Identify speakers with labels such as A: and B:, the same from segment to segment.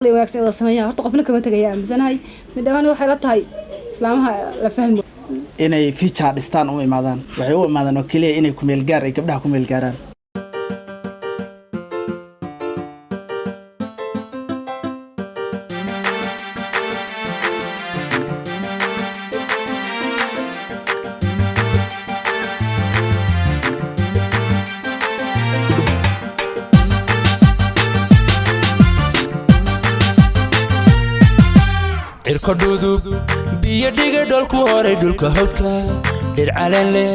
A: wanaagsan wada sameeyaa horta qofna kama tagayaa amisanahay midhawan waxay la tahay islaamaha la fahmo
B: inay feature dhistaan u imaadaan waxay u imaadaan oo kaliya inay ku meel gaar ay gabdhaha ku meel gaaraan
C: irkodudub biyo dhiga dholku horay dhulka hawdka dhir caleen leh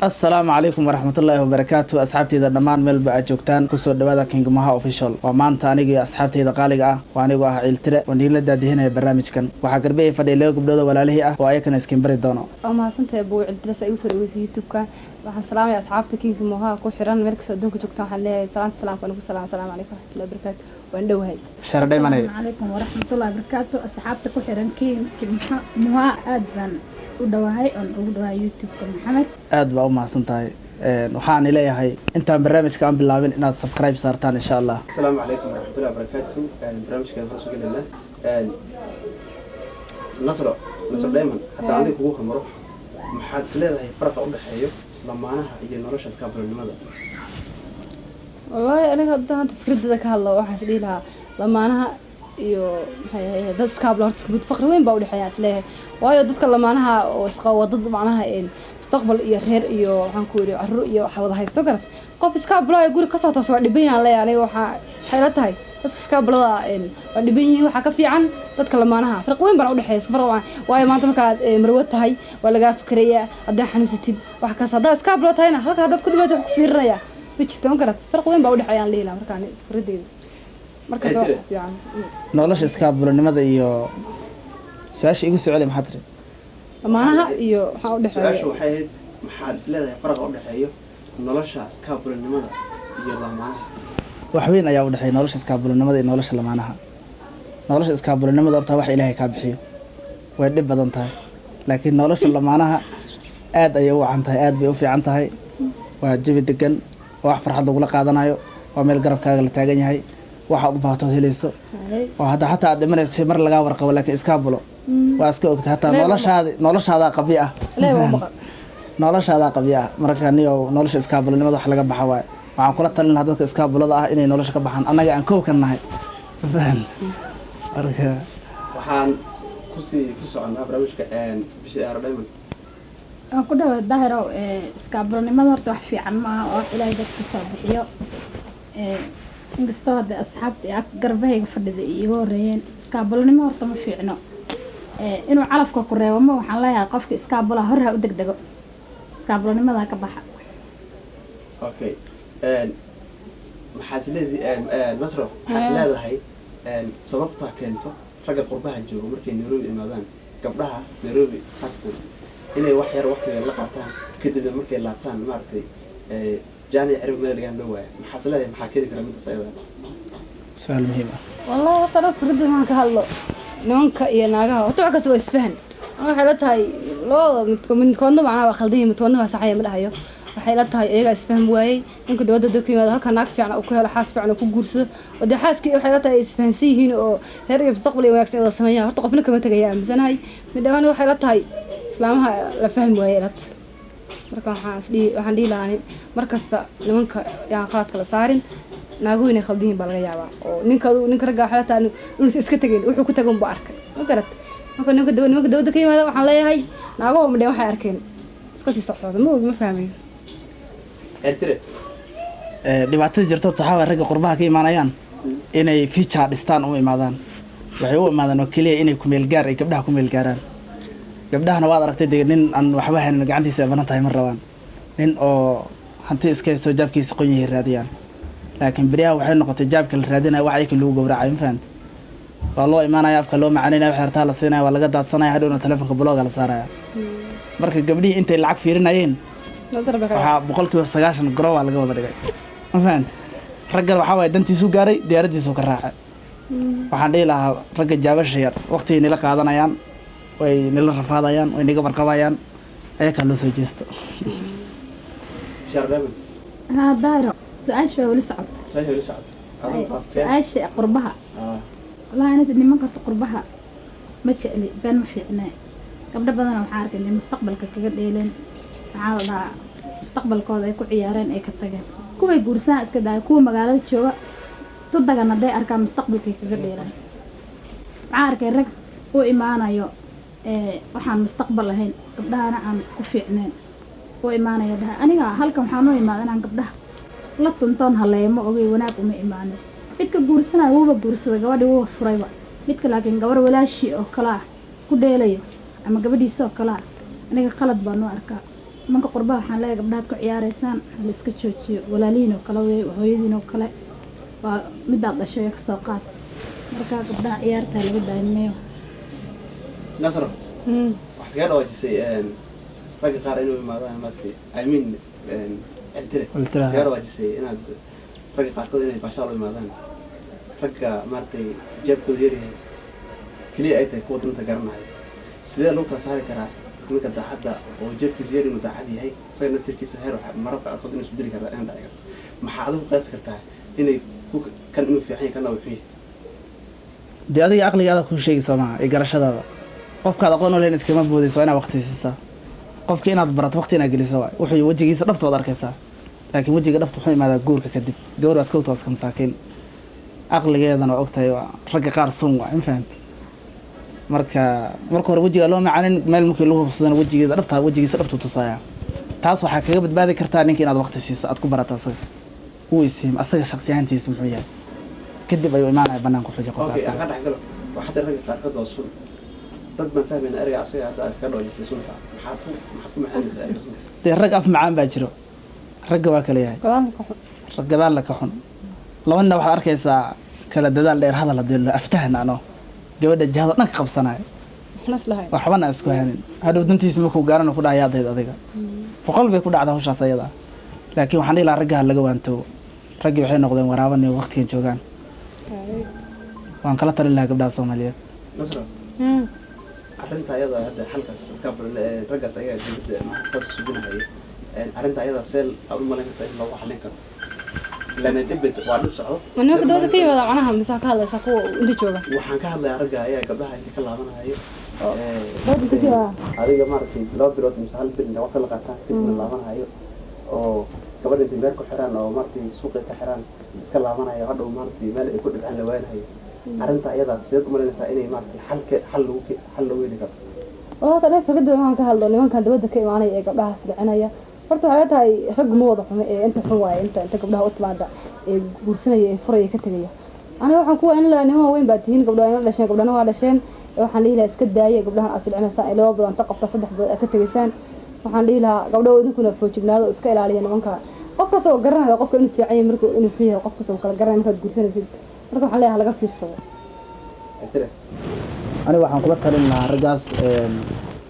B: السلام عليكم ورحمة الله وبركاته أصحابتي إذا دمان ملبا أجوكتان كسر دوادا كينج مها أوفيشال ومان تانيجي أصحابتي إذا قالقة وانيجو عيلترة ونيل دا دهنا برنامج كان وحقر بيه فدي ليه قبل ولا ليه وأي كان اسكن بريد دونا
A: ما سنت أبو عيلترة سيوصل ويس يوتيوب كان وحن سلام يا أصحابتي كينج مها كوحران مركز أدونك جوكتان حلي سلام ونقول السلام عليكم ورحمة الله وبركاته وندو هاي
B: شهر دايما
D: السلام عليكم ورحمة الله وبركاته أصحابتي كوحران كينج مها أدبان ودواهي ودواهي يوتيوب محمد
B: aad baa u mahadsantahay waxaan leeyahay intaan barnaamijka aan bilaabin inaad subscribe saartaan insha Allah
E: السلام عليكم ورحمة الله وبركاته برنامج كان خاص بنا نصر دائما حتى عندك هو خمره محد سلاد هي فرق أوضح حيو لما أنا يجي نرش أسكابر لماذا
A: والله أنا قد تفكرت ذاك الله واحد ليلها لما أنا هي دad iskaabla horta isku faqri weyn baa u dhaxayaa isleeyahay waayo dadka lamaanaha oo isqa wadad macnaha mustaqbal iyo reer iyo waxaan ku yiri carruur iyo wax wada haysto garad qof iskaabla ay guri ka soo taas waa dhiban yahay leeyahay aniga waxa xeelad tahay dadka iskaablada waa dhiban yihiin waxa ka fiican dadka lamaanaha farq weyn baa u dhaxayaa isku farq waayo maanta markaad marwad tahay waa laga fikirayaa haddii xanuunsatid wax ka saada iskaabla tahayna halka haddaad ku dhibaato wax ku fiirinaya bijtaan garad farq weyn baa u dhaxayaa leeyahay markaan fikradeeda markaas waa fiican
B: nolosha iskaabulanimada iyo su'aasha igu soo celi maxaa tiri
A: lamaanaha iyo waxa u dhaxeeya
E: سؤال waxay maxad isleedahay farq u dhaxeeyo nolosha iskaabulanimada iyo lamaanaha
B: wax weyn ayaa u dhaxeeya nolosha iskaabulanimada iyo nolosha lamaanaha nolosha iskaabulanimada horta wax Ilaahay ka bixiyo way dhib badan tahay laakiin nolosha lamaanaha aad ayay u wacan tahay aad bay u fiican tahay waa jawi degan wax farxad lagu la qaadanayo waa meel garabkaaga la taagan yahay waxaad u baahato helayso oo hadda xataa aad dhimanayso mar laga warqabo laakiin iskaabulo waa iska ogtahay hataa noloshaada qabiya noloshaada qabiya marka niyo nolosha iskaabulanimada wax laga baxa waay waxaan kula talin lahaa dadka iskaabulada ah inay nolosha ka baxaan annaga aan koow ka nahay marka
E: waxaan ku soconaa barnaamijka bishii Diamond
D: aan ku dhawaad daahiro iskaabulanimada horta wax fiican ma aha oo Ilaahay dadka soo bixiyo inkastoo hadda asxaabta ay garbahayga fadhida iiga horeeyeen iskaabulanimo horta ma fiicno inuu calafka ku reebo ma waxaan leeyahay qofka iskaabula hor ha u degdego iskaabulanimada ka baxa
E: okay maxaad leedahay nasro maxaad leedahay sababta keento ragga qurbaha jooga markay Nairobi imaadaan gabdhaha Nairobi xastan inay wax yar waqtiga la qaataan kadib markay laabtaan maartay جاني عرب ما لقى نوع محصلة محاكي لك رميت صيدا
B: سؤال مهم
A: والله طلب فرد ما كهلا نونك يا ناقة وتوعك سوى اسفهن أنا حيلتها لا من كونه معنا وخلديه متونه صحيح من هايو حيلتها إيه اسفهم واي يمكن دوّد دوكي ما هلك ناقف يعني أو كهلا حاسب يعني أو كجورس ودي حاس كي حيلتها اسفنسي هنا أو هري مستقبلي وياك سيدا سمية هرت قفنا كم تجيء مثلا هاي من ده أنا حيلتها إسلامها لفهم واي لات marka waxaan dhiilaani markasta nimanka yaan qaladka la saarin naagu inay khaldiin baa laga yaabaa oo ninka ragga xalata inuu iska tageen wuxuu ku tagan baa arkay ma garad marka nimanka dawladda ka yimaada waxaan leeyahay naago ma waxay arkeen iska sii socsocda ma fahmin
E: ertire
B: dhibaatada jirto saxaaba ragga qurbaha ka imaanayaan inay feature dhistaan u imaadaan waxay u imaadaan oo kaliya inay ku meel gaar ay gabdhaha ku meel gaaraan gabdhahana waad aragtay nin aan waxba haynin gacantiisa banan tahay mar rabaan nin oo hanti iska soo jaabkiisa qoyay raadiyaan laakiin bariyaha waxay noqotay jaabka la raadinaya wax ay ka lagu gowracay fahant waa loo imaanaya afka loo macaanayna wax hartaa la siinaya waa laga daadsanaya hadhowna telefoonka blogga la saaraya marka gabdhihii intay lacag fiirinayeen waxa boqolkiiba 90 garo waa laga wada dhigay ma fahant ragga waxa way dantiisu gaaray diyaaradiisu ka raacay waxaan dhihi lahaa ragga jaabasha yar waqtiga nila qaadanayaan way nila rafaadayaan way niga barqabayaan ayaka loo soo jeesto
E: شهر Diamond
D: ها دايرو سؤال شوي ولسه عط
E: صحيح لسه
D: سؤال شيء قربها والله أنا سيدني منك تقربها ما تشألي بين ما في عناء قبل بدنا وحارك إن المستقبل كجد إيلين تعال مستقبل كذا يكون عيارين أي كتجان كوي بورسان إسكده كوي مقالات شو تدقنا ده أركان مستقبل كيس جد إيلين عارك الرج هو إيمانا يو waxaan mustaqbal lahayn gabdhahana aan ku fiicneen oo imaanaya dhaha aniga halkan waxaan u imaadanaan gabdhaha la tuntoon haleemo ogay wanaag uma imaanin midka guursanaya wuuba guursada gabadhi wuu furayba midka laakiin gabar walaashii oo kale ah ku dheelayo ama gabadhiisa oo kale ah aniga qalad baan u arkaa manka qurbaha waxaan leeyahay gabdhaad ku ciyaaraysaan la iska joojiyo walaalihiin oo kale way hooyadiin oo kale waa midaad dhashay ka soo qaad marka gabdhaha ciyaarta laga daayimeeyo
E: nasro waxaad kaga dhawaajisay ragga qaar inuu imaadaan markii I mean cirtire kaga dhawaajisay inaad ragga qaarkood inay bashaal u imaadaan ragga markay jeebkooda yaryahay keliya ay tahay kuwa danta garanaya sidee loo kala saari karaa ninka daacadda oo jeebkiisa yar inuu daacad yahay isaga naftirkiisa heer mararka qaarkood inuu isku diri kartaa inaan dhaci karto maxaa adigu qiyaasi kartaa inay kan inuu fiican yahay kana wuxuu yahay
B: dee adiga aqligaada ku sheegaysa maaha ee garashadaada qofkaad aqoon u leyn iskama boodayso inaad waqti siisaa qofka inaad barato waqti inaad geliso waay wuxuu wejigiisa dhabtood arkaysaa laakiin wejiga dhabta wuxuu imaadaa guurka kadib gabadh waad kowta iska masaakiin aqligeedana waa ogtahay waa ragga qaar sun waa in fahamti marka hore wejiga loo macanin meel markii lagu hubsadana wejigiisa dhabtu tusaaya taas waxaa kaga badbaadi kartaa ninka inaad waqti siiso aad ku barato asaga uu isiim asaga shakhsi ahaantiisa muxuu yahay kadib ayuu imaanaya banaanka xujo qofka
E: okay aan ka dhaxgalo waxa ragga qaarkood oo sun dad ma fahmin ariga asaga hadda ka dhawaajisay sunta maxaad ku maxaanaysaa
B: dee rag af macaan baa jiro ragga waa kala yahay gadaal la ka xun labana waxaad arkaysaa kala dadaal dheer hadal hadii la aftahan ano gabadha jahada dhanka qabsanayo waxbana isku hanin hadhow dantiisa markuu gaarana ku dhahayaadayd adiga boqol bay ku dhacdaa hawshaas ayada laakiin waxaan dhihi lahaa raggaha laga waantoobo raggii waxay noqdeen waraaban iyo waqtigan joogaan waan kala talin lahaa gabdhaha Soomaaliyeed
E: nasra arrinta ayada hadda halkaas iska raggaas ayaa dibadda saas subinahay arrinta ayada seel aad u malaynaysaa in lagu xalin karo lana dibadda waa dhib socdo
A: manaka dawada ka yimid canaha mise ka hadlaysa kuwa inta jooga
E: waxaan ka hadlayaa ragga ayaa gabdhaha inta ka laabanayo
A: dawada ka
E: adiga maaragtay laba bilood mise hal bil inta waqti la qaataan kadibna laabanayo oo gabadha inta meel ku xiraan oo maaragtay suuqa ka xiraan iska laabanayo hadhow maaragtay meel ay ku dhibcaan la waanayo arrinta ayadaas sideed u malaynaysaa inay maaragtay xal loo weeli karo
A: oo hadda ka dib waxaan ka hadlo nimankan dawada ka imaanaya ee gabdhaha silcinaya horta waxay tahay rag ma wada xumo ee inta xun waaye inta gabdhaha u timaada ee guursanaya ee furaya ka tagaya aniga waxaan ku weyn la niman weyn baa tihiin gabdhaha dhasheen gabdhaha waa dhasheen waxaan dhihi lahaa iska daaya gabdhaha asilcinaysa ay laba bilood qofka saddex bilood ka tagaysaan waxaan dhihi lahaa gabdhaha idinkuna foojignaado iska ilaaliya nimanka qofkaas oo garanayo qofka inuu fiican yahay markuu inuu fiican qofkaas oo kala garanayo markaad guursanaysid marka waxaan leeyahay laga fiirsado
B: aniga waxaan kula talin lahaa raggaas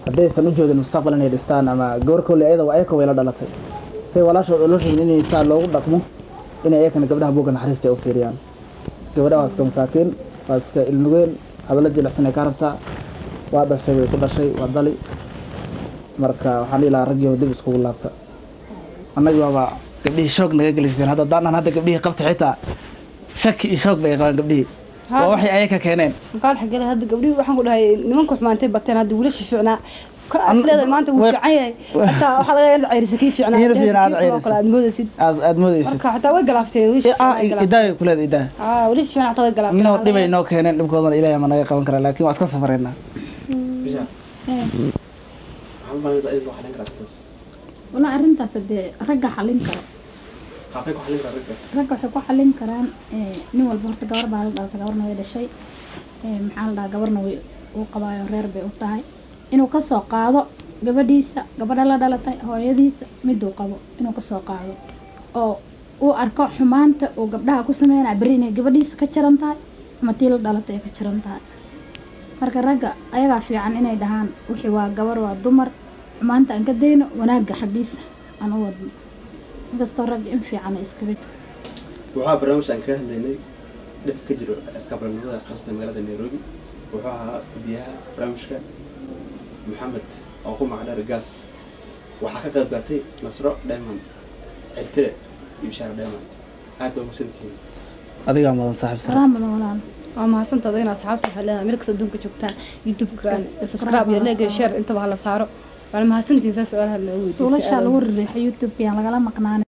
B: haddaysan u joodin mustaqbal inay dhistaan ama gabar kowle ayada waa ayaka wayla dhalatay say walaashood ula rabin inay saa loogu dhaqmo inay ayakana gabdhaha buugga naxariista u fiiriyaan gabadhaha waa iska masaakiin waa iska ilmugeen hadalla jilicsan ay ka rabtaa waa dhashay way ku dhashay waa dali marka waxaan dhihi lahaa raggiioo dib iskugu laabta annagii waaba gabdhihii shoog naga geliseen hadda daanan hadda gabdhihii qabta xitaa shaki iyo shoog bay qabaan gabdhihii waa waxay ayaka keeneen
A: qaal xagale hadda gabdhihii waxaan ku dhahay nimanku xumaantay bateen hadda wiilasha fiicnaa kor asleeda maanta wuu fiican yahay hatta waxa laga yaabaa ceyrisa kii fiicnaa aad moodaysid
B: aad moodaysid
A: marka hatta way galaaftay wiilasha
B: idaa kuleed idaa
A: wiilasha fiicnaa hatta way galaaftay
B: inoo dhibay noo keeneen dhibkoodana ilaahay ma naga qaban karaa laakiin waa iska safareynaa
E: bisha waxaan malaynaysaa in loo xalin karaa
D: wala arrintaas dee ragga xalin karo
E: qaabkay ku xalin karaa
D: ragga waxay ku xalin karaan nin walba horta gabar baa la dhalatay gabarna way dhashay maxaa la dhahaa gabarna way uu qabaayo reer bay u tahay inuu ka soo qaado gabadhiisa gabadha la dhalatay hooyadiisa miduu qabo inuu ka soo qaado oo uu arko xumaanta uu gabdhaha ku sameynaya beri inay gabadhiisa ka jaran tahay ama tii la dhalatay ay ka jaran tahay marka ragga ayagaa fiican inay dhahaan wixii waa gabar waa dumar xumaanta aan ka dayno wanaagga xaggiisa aan u wadno inkastoo rag in fiican ay iskaga tahay
E: waxaa barnaamij aan kaga hadlaynay dhibka ka jiro iskaabaranimada khasatan magaalada Nairobi wuxuu ahaa biyaha barnaamijka محمد أو كم على رجاس وحقق قرتي نصرة دائما الترى يمشي دائما هذا مسنتين
B: هذا قام صاحب
D: سلام
A: ما حسنت هذين أصحابتي حلنا ملك صدقون كشوفتان يوتيوب كان سبسكرايب يلاقي شير أنت بهلا صاروا. أنا ما حسنت إنسان سؤال هلا.
D: سؤال شالور يوتيوب يعني لقلا مقنعني.